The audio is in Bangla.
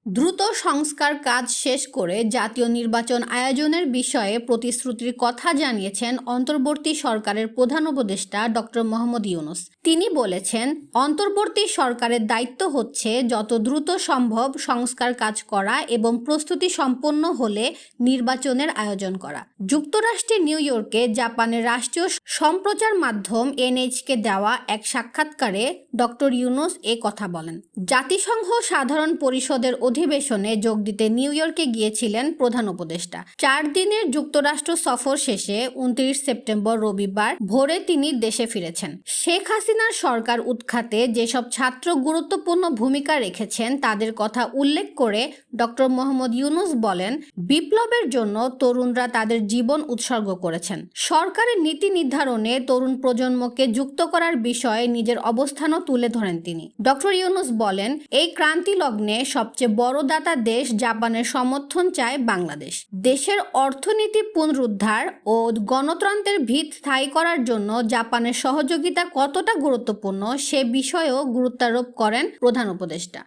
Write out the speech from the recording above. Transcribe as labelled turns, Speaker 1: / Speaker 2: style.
Speaker 1: দ্রুত সংস্কার কাজ শেষ করে জাতীয় নির্বাচন আয়োজনের বিষয়ে প্রতিশ্রুতির কথা জানিয়েছেন অন্তর্বর্তী সরকারের প্রধান উপদেষ্টা ডক্টর মোহাম্মদ ইউনূস। তিনি বলেছেন, অন্তর্বর্তী সরকারের দায়িত্ব হচ্ছে যত দ্রুত সম্ভব সংস্কার কাজ করা এবং প্রস্তুতি সম্পন্ন হলে নির্বাচনের আয়োজন করা। যুক্তরাষ্ট্রের নিউ ইয়র্কে জাপানের রাষ্ট্রীয় সম্প্রচার মাধ্যম এনএইচকে দেওয়া এক সাক্ষাৎকারে ডক্টর ইউনূস এ কথা বলেন। জাতিসংঘ সাধারণ পরিষদের অধিবেশনে যোগ দিতে নিউ ইয়র্কে গিয়েছিলেন প্রধান উপদেষ্টা। 4 দিনের যুক্তরাষ্ট্র সফর শেষে 29 সেপ্টেম্বর রবিবার ভোরে তিনি দেশে ফিরেছেন। শেখ হাসিনার সরকার উৎখাতে যেসব ছাত্র গুরুত্বপূর্ণ ভূমিকা রেখেছেন তাদের কথা উল্লেখ করে ডক্টর মোহাম্মদ ইউনূস বলেন, বিপ্লবের জন্য তরুণরা তাদের জীবন উৎসর্গ করেছেন। সরকারের নীতি নির্ধারণে তরুণ প্রজন্মকে যুক্ত করার বিষয়ে নিজের অবস্থানও তুলে ধরেন তিনি। ডক্টর ইউনূস বলেন, এই ক্রান্তি লগ্নে সবচেয়ে বড় দাতা দেশ জাপানের সমর্থন চায় বাংলাদেশ। দেশের অর্থনীতি পুনরুদ্ধার ও গণতন্ত্রের ভিত স্থায়ী করার জন্য জাপানের সহযোগিতা কতটা গুরুত্বপূর্ণ সে বিষয়েও গুরুত্বারোপ করেন প্রধান উপদেষ্টা।